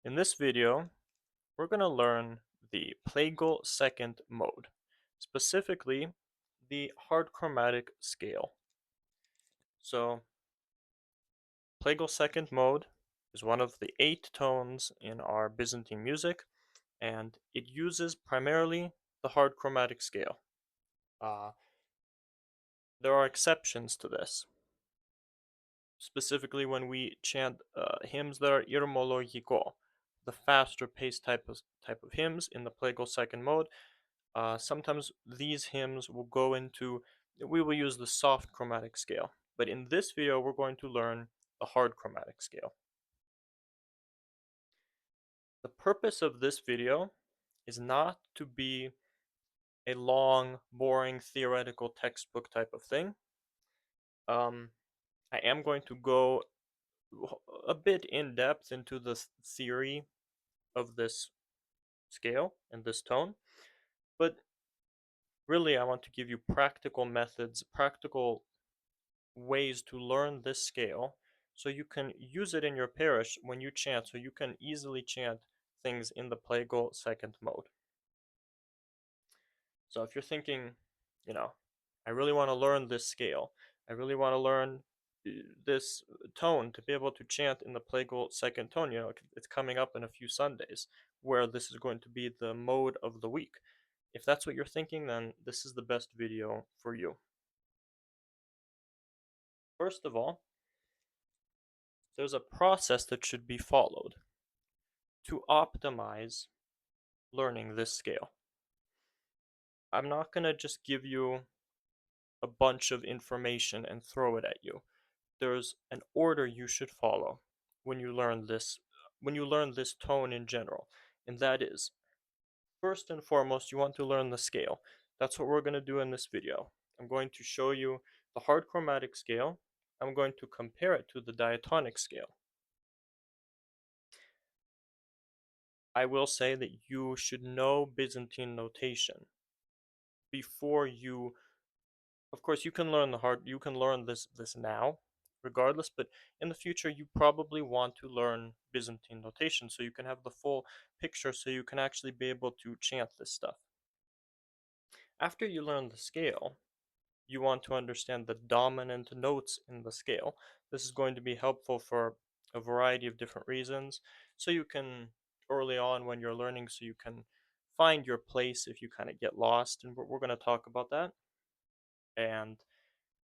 In this video, we're going to learn the plagal second mode, specifically the hard chromatic scale. So, plagal second mode is one of the 8 tones in our Byzantine music, and it uses primarily the hard chromatic scale. Uh, there are exceptions to this, specifically when we chant hymns that are irmologiko, the faster paced type of hymns in the plagal second mode. Sometimes these hymns will go into, we will use the soft chromatic scale, but in this video we're going to learn the hard chromatic scale. The purpose of this video is not to be a long, boring, theoretical textbook type of thing. I am going to go a bit in depth into the theory of this scale and this tone, but really I want to give you practical methods, practical ways to learn this scale so you can use it in your parish when you chant, so you can easily chant things in the plagal second mode. So if you're thinking, you know, I really want to learn this scale, I really want to learn this tone to be able to chant in the plagal second tone, it's coming up in a few Sundays where this is going to be the mode of the week. If that's what you're thinking, then this is the best video for you. First of all, there's a process that should be followed to optimize learning this scale. I'm not going to just give you a bunch of information and throw it at you. There's an order you should follow when you learn this tone in general. And that is, first and foremost, you want to learn the scale. That's what we're going to do in this video. I'm going to show you the hard chromatic scale. I'm going to compare it to the diatonic scale. I will say that you should know Byzantine notation before you, of course, you can learn this now regardless, but in the future you probably want to learn Byzantine notation so you can have the full picture, so you can actually be able to chant this stuff. After you learn the scale, you want to understand the dominant notes in the scale. This is going to be helpful for a variety of different reasons, so you can, early on when you're learning, so you can find your place if you kind of get lost, and we're going to talk about that. And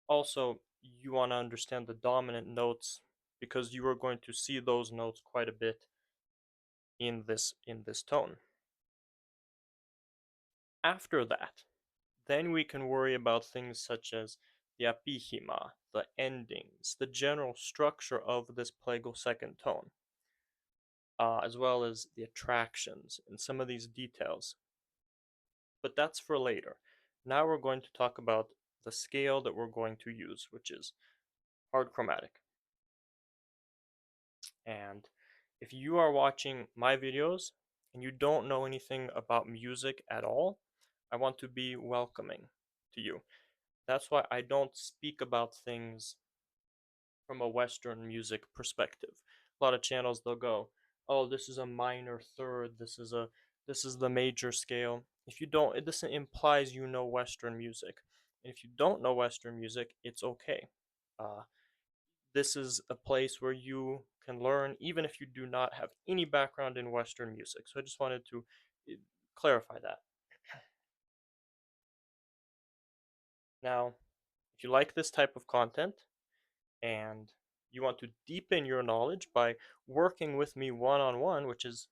also, you want to understand the dominant notes because you are going to see those notes quite a bit in this tone. After that, then we can worry about things such as the apihima, the endings, the general structure of this plagal second tone, as well as the attractions and some of these details. But that's for later. Now we're going to talk about the scale that we're going to use, which is hard chromatic. And if you are watching my videos and you don't know anything about music at all, I want to be welcoming to you. That's why I don't speak about things from a Western music perspective. A lot of channels they'll go, "Oh, this is a minor third. This is the major scale." If you don't, this implies you know Western music. And if you don't know Western music, it's okay. Uh, this is a place where you can learn even if you do not have any background in Western music. So I just wanted to clarify that. Now, if you like this type of content and you want to deepen your knowledge by working with me one-on-one, which is,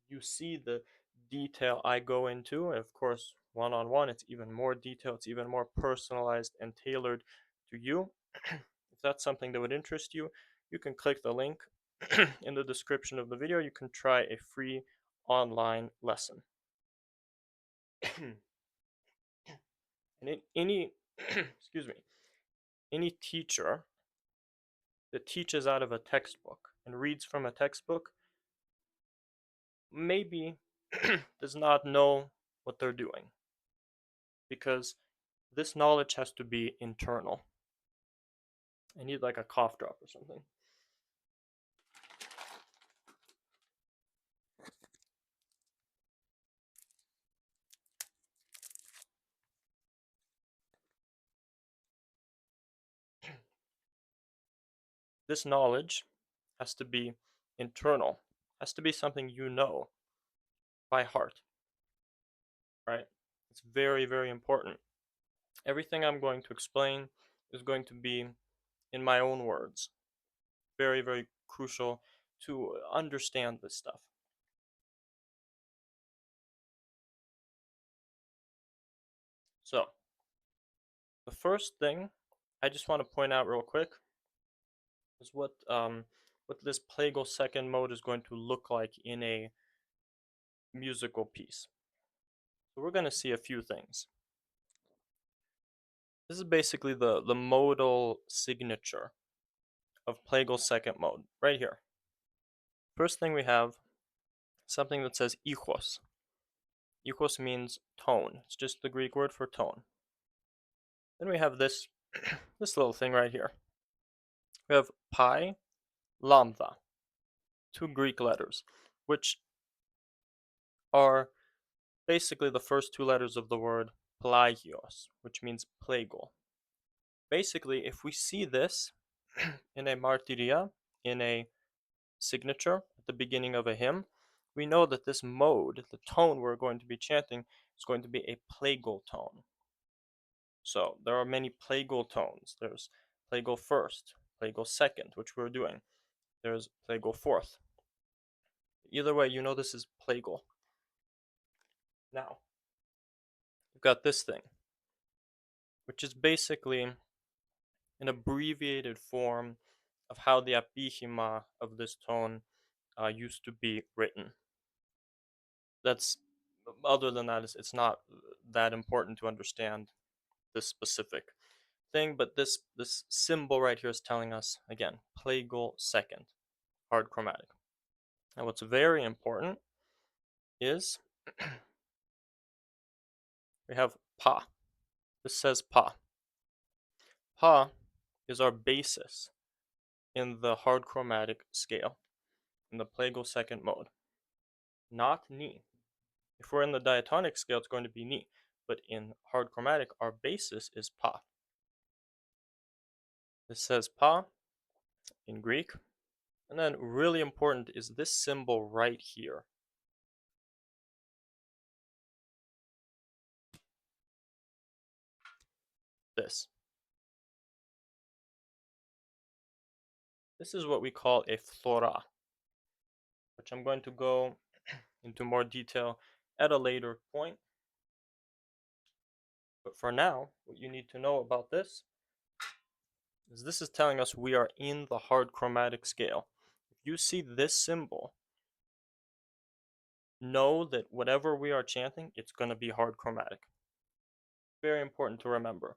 you see the detail I go into, and of course, one-on-one, it's even more detailed, it's even more personalized and tailored to you. If that's something that would interest you, you can click the link in the description of the video. You can try a free online lesson. And any excuse me, any teacher that teaches out of a textbook and reads from a textbook maybe does not know what they're doing, because this knowledge has to be internal. I need like a cough drop or something. this knowledge has to be internal, has to be something you know by heart, right? It's very, very important. Everything I'm going to explain is going to be in my own words. Very, very crucial to understand this stuff. So, the first thing I just want to point out real quick is what this plagal second mode is going to look like in a musical piece. So we're going to see a few things. This is basically the modal signature of plagal second mode, right here. First thing we have something that says ichos. Ichos means tone. It's just the Greek word for tone. Then we have this this little thing right here. We have pi, lambda, two Greek letters, which are basically the first two letters of the word plagios, which means plagal. Basically, if we see this in a martyria, in a signature at the beginning of a hymn, we know that this mode, the tone we're going to be chanting, is going to be a plagal tone. So there are many plagal tones. There's plagal first, plagal second, which we're doing. There's plagal fourth. Either way, you know this is plagal. Now, we've got this thing, which is basically an abbreviated form of how the apihima of this tone used to be written. That's other than that, it's not that important to understand this specific thing, but this symbol right here is telling us again plagal second, hard chromatic. And what's very important is we have pa. This says pa. Pa is our basis in the hard chromatic scale, in the plagal second mode, not ni. If we're in the diatonic scale, it's going to be ni, but in hard chromatic, our basis is pa. This says pa in Greek, and then really important is this symbol right here. This. This is what we call a phthora, which I'm going to go into more detail at a later point. But for now, what you need to know about this is telling us we are in the hard chromatic scale. If you see this symbol, know that whatever we are chanting, it's going to be hard chromatic. Very important to remember.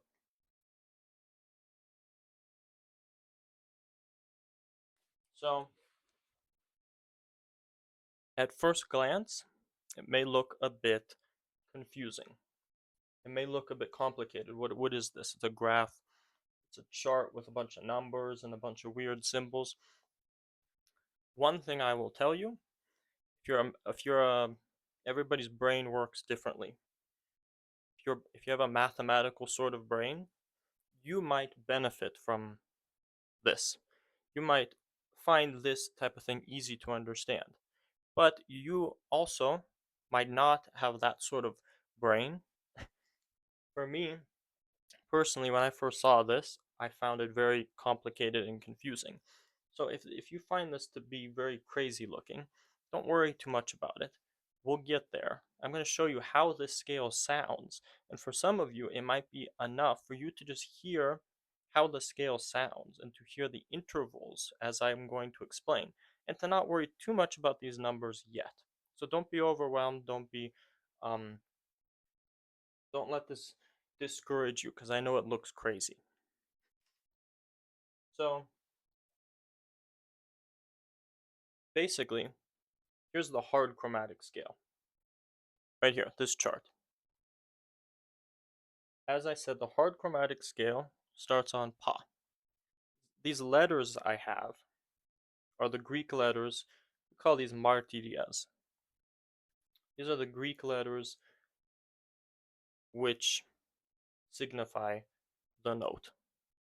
So, at first glance, it may look a bit confusing. It may look a bit complicated. What is this? It's a graph. It's a chart with a bunch of numbers and a bunch of weird symbols. One thing I will tell you, everybody's brain works differently. If you have a mathematical sort of brain, you might benefit from this. You might find this type of thing easy to understand. But you also might not have that sort of brain. For me, personally, when I first saw this, I found it very complicated and confusing. So if you find this to be very crazy looking, don't worry too much about it. We'll get there. I'm going to show you how this scale sounds. And for some of you, it might be enough for you to just hear how the scale sounds and to hear the intervals as I'm going to explain, and to not worry too much about these numbers yet. So don't be overwhelmed. Um, don't let this discourage you because I know it looks crazy. So basically, here's the hard chromatic scale. Right here, this chart. As I said, the hard chromatic scale starts on pa. These letters I have are the Greek letters. We call these martyrias. These are the Greek letters which signify the note.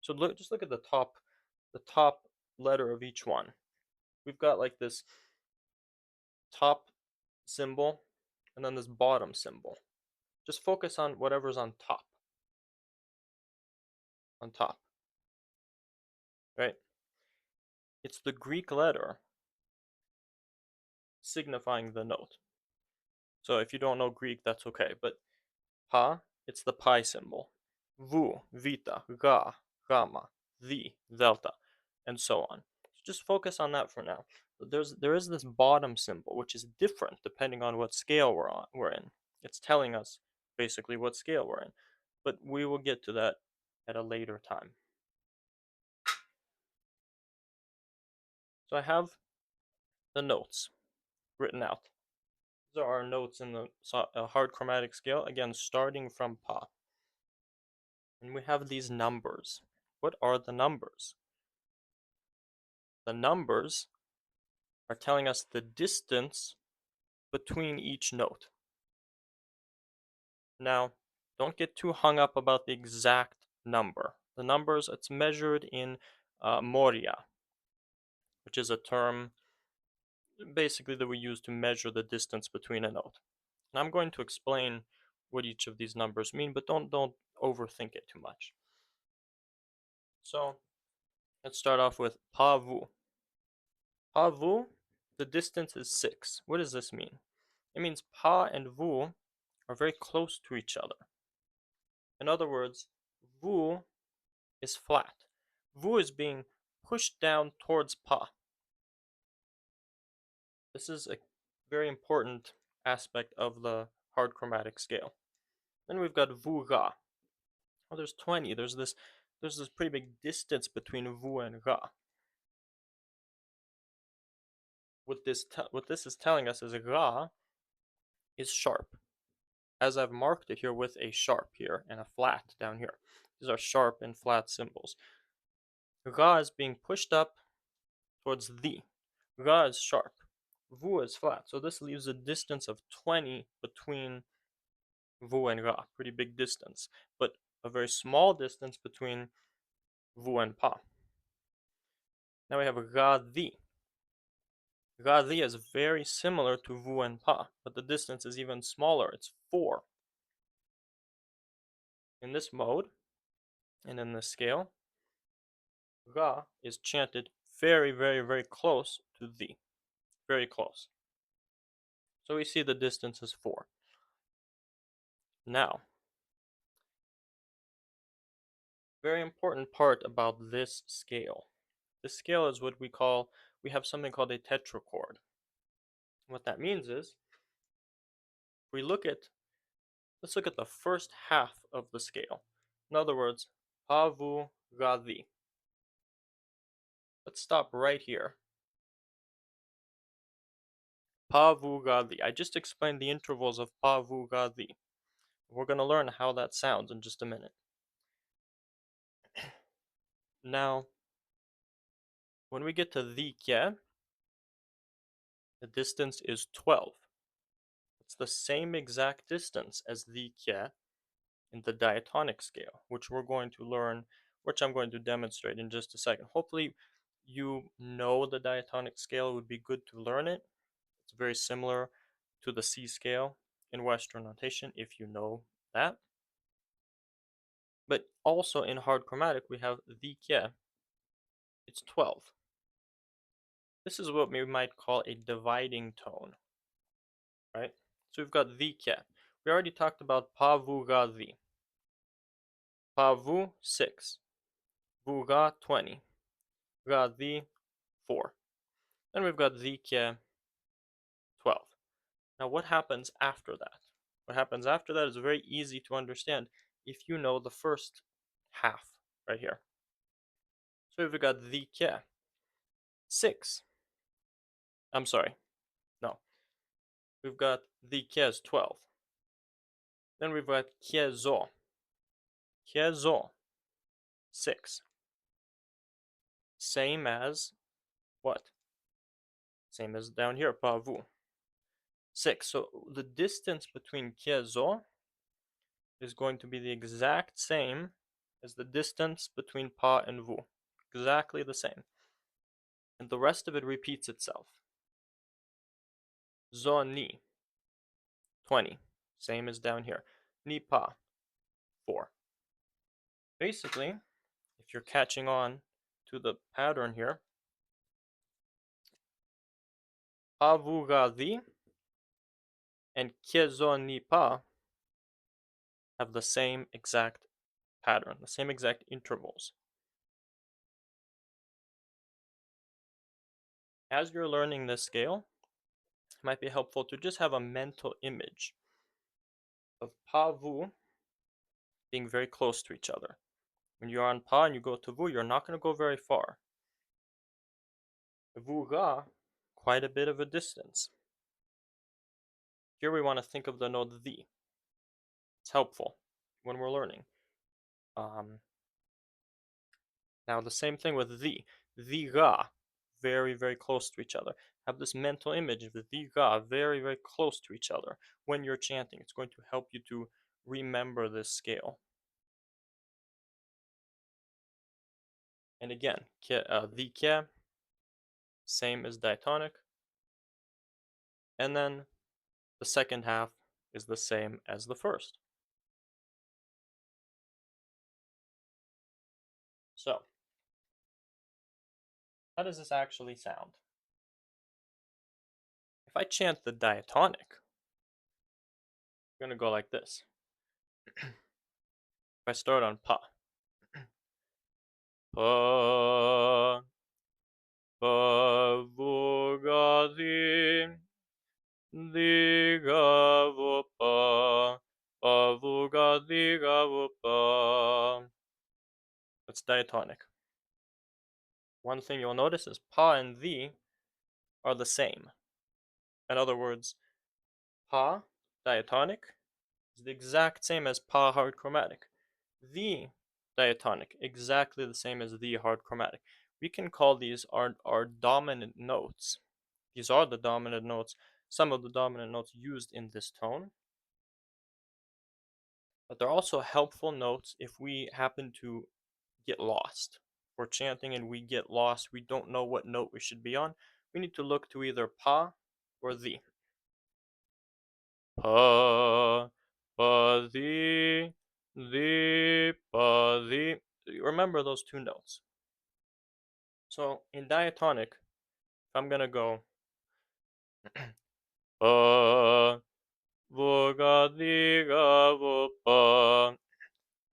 So just look at the top letter of each one. We've got like this top symbol and then this bottom symbol. Just focus on whatever's on top. On top, right? It's the Greek letter signifying the note. So if you don't know Greek, that's okay. But pa, it's the pi symbol. Vu, vita, ga, gamma, the, delta, and so on. So just focus on that for now. But there is this bottom symbol, which is different depending on what scale we're in. It's telling us basically what scale we're in. But we will get to that at a later time. So I have the notes written out. These are our notes in the hard chromatic scale, again starting from pa. And we have these numbers. What are the numbers? The numbers are telling us the distance between each note. Now, don't get too hung up about the exact number. The numbers, it's measured in moria, which is a term basically that we use to measure the distance between a note. And I'm going to explain what each of these numbers mean, but don't overthink it too much. So, let's start off with pa vu. Pa vu, the distance is 6. What does this mean? It means pa and vu are very close to each other. In other words, vu is flat. Vu is being pushed down towards pa. This is a very important aspect of the hard chromatic scale. Then we've got vu ga. Oh, there's 20. There's this pretty big distance between vu and ga. What this is telling us is ga is sharp. As I've marked it here with a sharp here and a flat down here. These are sharp and flat symbols. Ga is being pushed up towards the. Ga is sharp. Vu is flat. So this leaves a distance of 20 between Vu and Ga. Pretty big distance. But a very small distance between Vu and Pa. Now we have Ga Di. Ga Di is very similar to Vu and Pa, but the distance is even smaller. It's 4. In this mode, and in this scale, Ga is chanted very, very, very close to Di. Very close. So we see the distance is 4. Now, very important part about this scale. This scale is what we have something called a tetrachord. What that means is, we let's look at the first half of the scale. In other words, pa, vu, ga, di. Let's stop right here. Pa, vu, ga, di. I just explained the intervals of pa, vu, ga, di. We're going to learn how that sounds in just a minute. Now, when we get to di kye, the distance is 12. It's the same exact distance as di kye in the diatonic scale, which we're going to learn, which I'm going to demonstrate in just a second. Hopefully you know the diatonic scale. It would be good to learn it. It's very similar to the C scale in Western notation, if you know that. But also in hard chromatic, we have the kye. It's 12. This is what we might call a dividing tone, right? So we've got the kye. We already talked about pa, vu, ga, di. Pa, vu, 6. Vu, ga, 20. Ga, di, 4. Then we've got the kye, 12. Now what happens after that? What happens after that is very easy to understand if you know the first half right here. So we've got the kye, 6. I'm sorry, no. We've got the kye is 12. Then we've got kye zo. Kye zo, 6. Same as what? Same as down here, pa vu. 6. So the distance between kye zo is going to be the exact same as the distance between pa and vu. Exactly the same. and the rest of it repeats itself. Zo ni, 20, same as down here. Ni pa, 4. Basically, if you're catching on to the pattern here, pa vu ga di and ke zo ni pa have the same exact pattern, the same exact intervals. As you're learning this scale, it might be helpful to just have a mental image of pa vu being very close to each other. When you're on pa and you go to vu, you're not going to go very far. Vu ga, quite a bit of a distance. Here we want to think of the note the. It's helpful when we're learning. Now the same thing with the ga, very very close to each other. Have this mental image of the ga very very close to each other when you're chanting. It's going to help you to remember this scale. And again, the ke, same as diatonic, and then the second half is the same as the first. So, how does this actually sound? If I chant the diatonic, I'm going to go like this. If I start on pa, pa, pa, vu, ga, di, ga, vu, pa, vu, ga, di, ga, vu, pa. That's diatonic. One thing you'll notice is pa and the are the same. In other words, pa, diatonic, is the exact same as pa hard chromatic. The diatonic, exactly the same as the hard chromatic. We can call these our dominant notes. These are the dominant notes, some of the dominant notes used in this tone. But they're also helpful notes if we happen to get lost. If we're chanting and we get lost, we don't know what note we should be on. We need to look to either pa or the. Pa, pa, the, pa, the. Remember those two notes. So in diatonic, I'm gonna go pa, vu, ga, di, ga, vu, pa,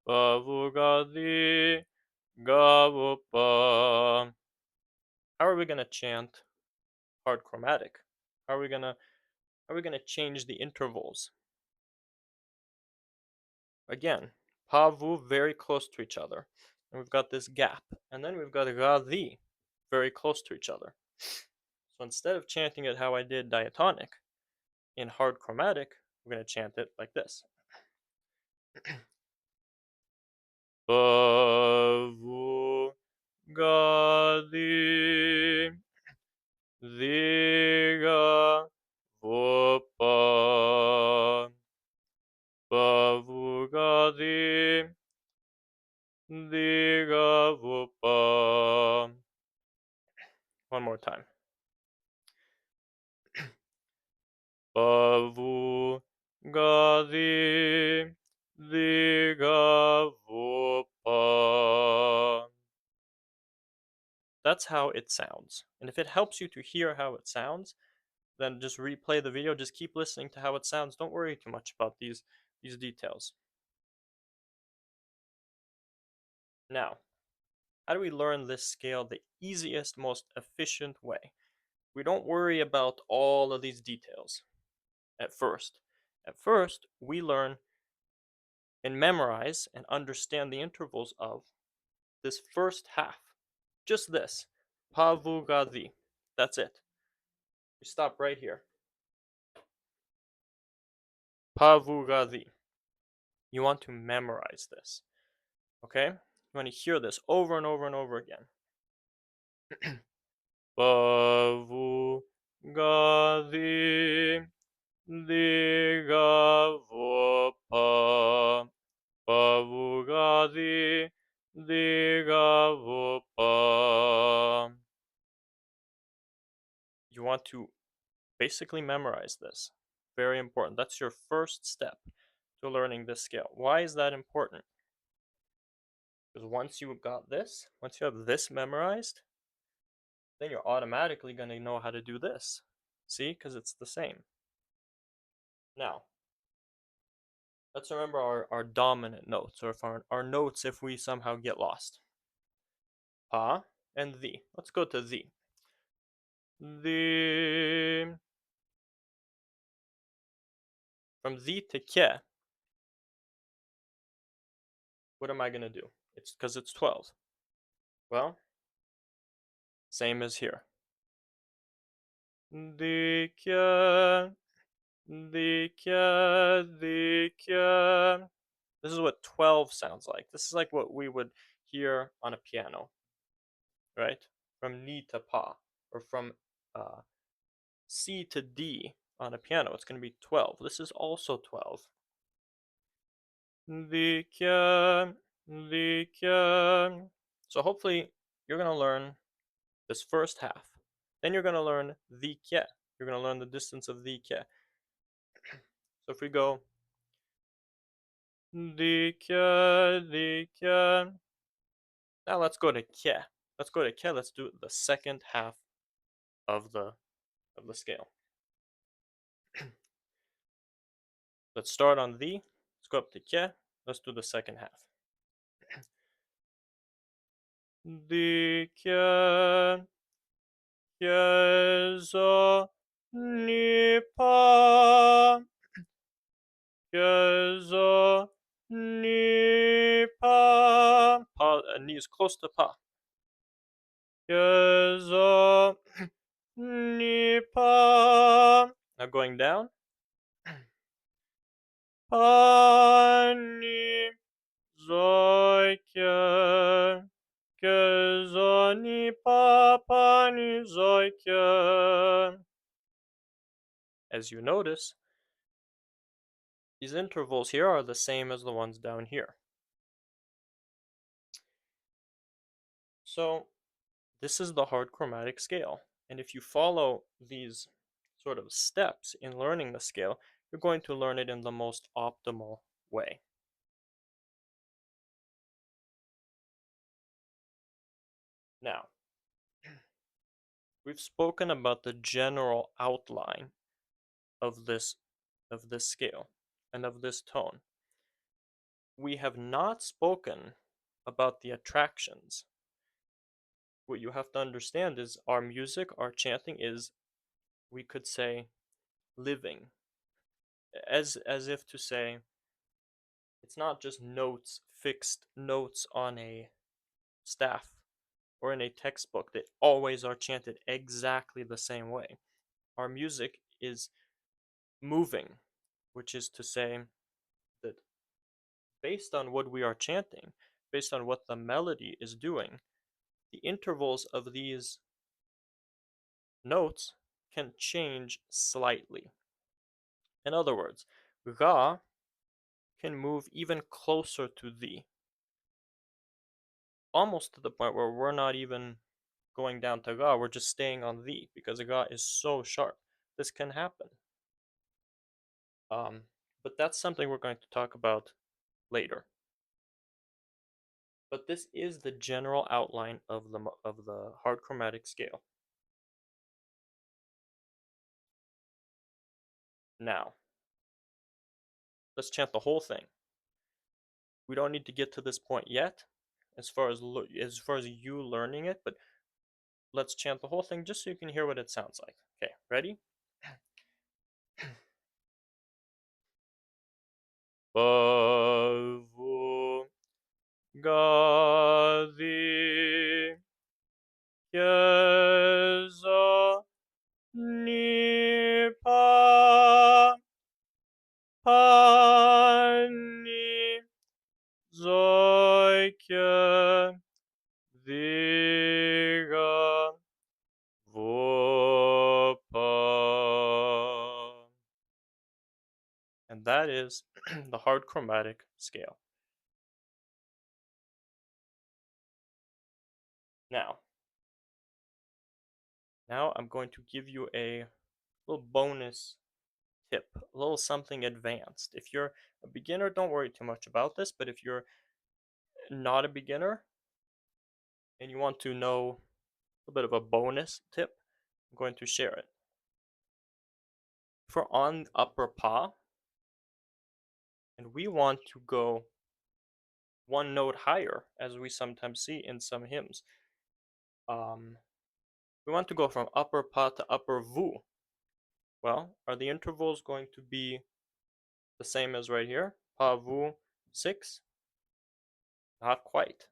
pa, vu, ga, di, ga, vu, pa. How are we gonna chant hard chromatic? How are we gonna change the intervals? Again, pa vu very close to each other, and we've got this gap, and then we've got ga di very close to each other. So instead of chanting it how I did diatonic in hard chromatic, we're gonna chant it like this. Pa vu ga di ga vu pa pa vu ga di ga vu pa. One more time. Pa vu ga di ga vu pa. That's how it sounds. And if it helps you to hear how it sounds, then just replay the video. Just keep listening to how it sounds. Don't worry too much about these details. Now, how do we learn this scale the easiest, most efficient way? We don't worry about all of these details at first. At first, we learn and memorize and understand the intervals of this first half. Just this. Pa vu ga di. That's it. We stop right here. Pa vu ga di. You want to memorize this. Okay? You want to hear this over and over and over again. Pa vu ga di ga vu pa pa vu ga di ga vu pa. you want to basically memorize this. Very important. That's your first step to learning this scale. Why is that important? Because once you got this, once you have this memorized, then you're automatically going to know how to do this. See? Because it's the same. Now, let's remember our dominant notes, or if our notes if we somehow get lost. Pa and the. Let's go to the. The. From the to ke, what am I going to do? It's because it's 12. Well, same as here. The ke, the ke, the ke. This is what 12 sounds like. This is like what we would hear on a piano, right? From ni to pa, or from uh, C to D on a piano. It's going to be 12. This is also 12. The ke, the ke. So hopefully you're going to learn this first half. Then you're going to learn the ke. You're going to learn the distance of the ke. So if we go the ke, the ke. Now let's go to ke. Let's go to ke. Let's do the second half of the scale. Let's start on the. Let's go up to ke. Let's do the second half. The ke, ke zo ni pa, ke zo ni pa. Pa, ni is close to pa. Ke zo ni pa. Now going down. Pa ni zo ke. Que zo ni pa pa ni zo ke. As you notice, these intervals here are the same as the ones down here. So this is the hard chromatic scale. And if you follow these sort of steps in learning the scale, you're going to learn it in the most optimal way. Now, we've spoken about the general outline of this scale and of this tone. We have not spoken about the attractions. What you have to understand is our music, our chanting is, we could say, living. As if to say, it's not just notes, fixed notes on a staff or in a textbook that always are chanted exactly the same way. Our music is moving, which is to say that based on what we are chanting, based on what the melody is doing, the intervals of these notes can change slightly. In other words, Ga can move even closer to the, almost to the point where we're not even going down to Ga, we're just staying on the, because Ga is so sharp. This can happen. But that's something we're going to talk about later. But this is the general outline of the hard chromatic scale. Now, let's chant the whole thing. We don't need to get to this point yet, as far as you learning it, but let's chant the whole thing just so you can hear what it sounds like. Okay, ready? Bavu Gavi Keza Nipa Pani Zoike Viga Vopa. And that is the hard chromatic scale. Now, Now I'm going to give you a little bonus tip, a little something advanced. If you're a beginner, don't worry too much about this, but if you're not a beginner and you want to know a bit of a bonus tip, I'm going to share it. If we're on upper pa and we want to go one note higher, as we sometimes see in some hymns, we want to go from upper pa to upper vu. Well, are the intervals going to be the same as right here? Pa vu 6? Not quite.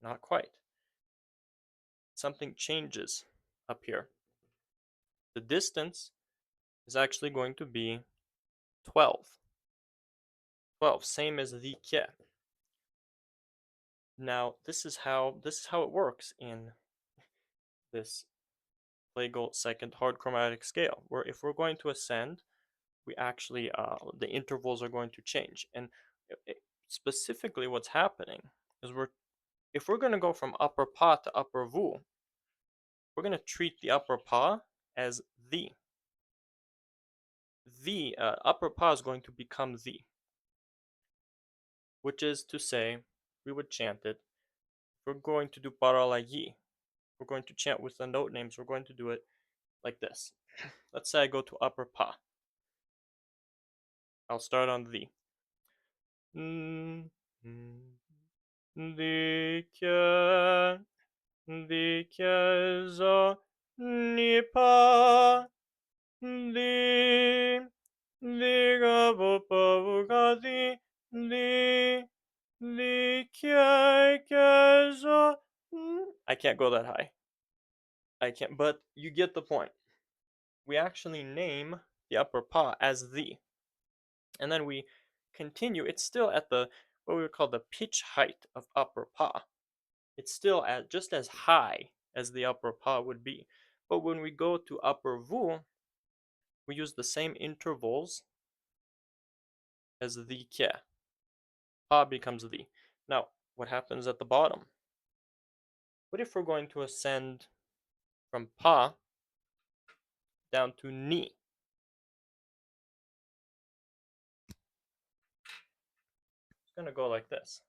Not quite. Something changes up here. The distance is actually going to be 12. 12, same as the kye. Now, this is how it works in this plagal second hard chromatic scale, where if we're going to ascend, we actually the intervals are going to change. And specifically what's happening is if we're going to go from upper pa to upper vu, we're going to treat the upper pa as the. The upper pa is going to become the, which is to say, we would chant it. If we're going to do paralayi, we're going to chant with the note names, we're going to do it like this. Let's say I go to upper pa. I'll start on the. Dikya, dikya zo nipa, di, diga bopa vugadi, dikya zo. I can't go that high. I can't, but you get the point. We actually name the upper pa as the, and then we continue. It's still at the what we would call the pitch height of upper pa. It's still at just as high as the upper pa would be. But when we go to upper vu, we use the same intervals as the kye. Pa becomes the. Now, what happens at the bottom? What if we're going to ascend from pa down to ni? It's going to go like this.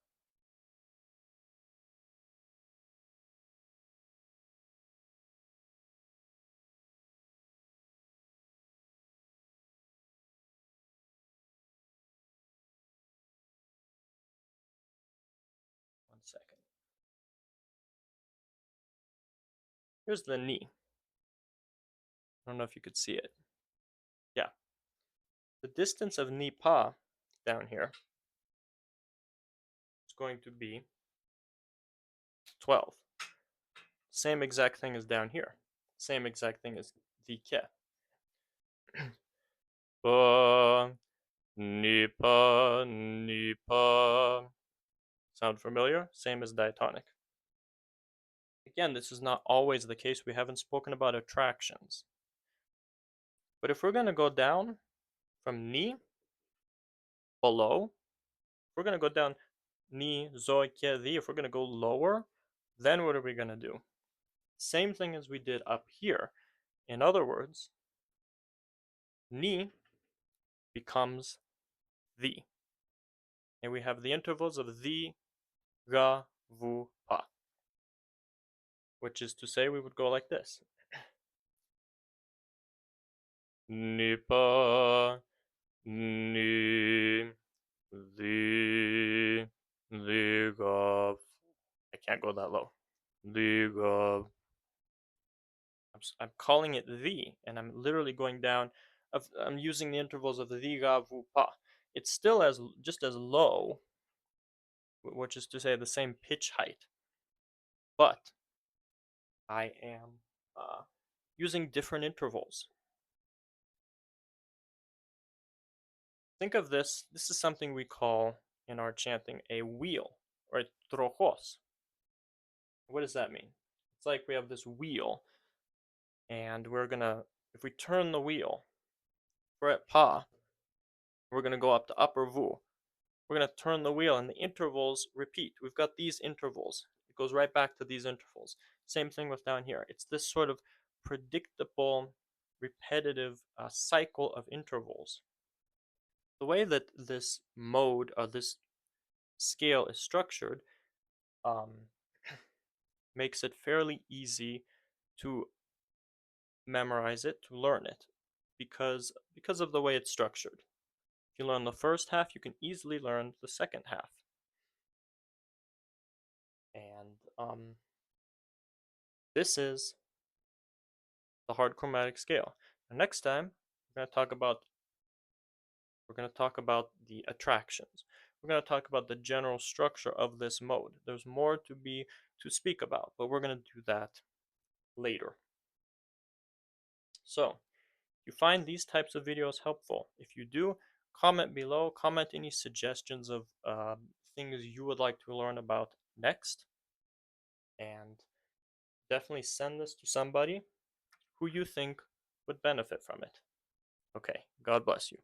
One second. Here's the ni. I don't know if you could see it. Yeah. The distance of ni pa down here is going to be 12. Same exact thing as down here. Same exact thing as the kye. Pa, ni pa, ni pa. Sound familiar? Same as diatonic. Again, this is not always the case. We haven't spoken about attractions. But if we're going to go down from ni below, if we're going to go down ni, zo, kye, di, if we're going to go lower, then what are we going to do? Same thing as we did up here. In other words, ni becomes the. And we have the intervals of the, ga, vu, pa. Which is to say we would go like this. Ni pa, ni, the, ga. I can't go that low. The ga. I'm calling it the, and I'm literally going down. I'm using the intervals of the ga, vu, pa. It's still just as low, which is to say the same pitch height, but I am using different intervals. Think of this. This is something we call in our chanting a wheel, or a trojos. What does that mean? It's like we have this wheel, and we're gonna, if we turn the wheel, we're at pa, we're gonna go up to upper vu. We're gonna turn the wheel, and the intervals repeat. We've got these intervals. It goes right back to these intervals. Same thing with down here. It's this sort of predictable, repetitive cycle of intervals. The way that this mode or this scale is structured um, makes it fairly easy to memorize it, to learn it, because of the way it's structured. If you learn the first half, you can easily learn the second half. And this is the hard chromatic scale. Now, next time, we're going to talk about the attractions. We're going to talk about the general structure of this mode. There's more to speak about, but we're going to do that later. So, if you find these types of videos helpful, if you do, comment below, comment any suggestions of things you would like to learn about next, and definitely send this to somebody who you think would benefit from it. Okay, God bless you.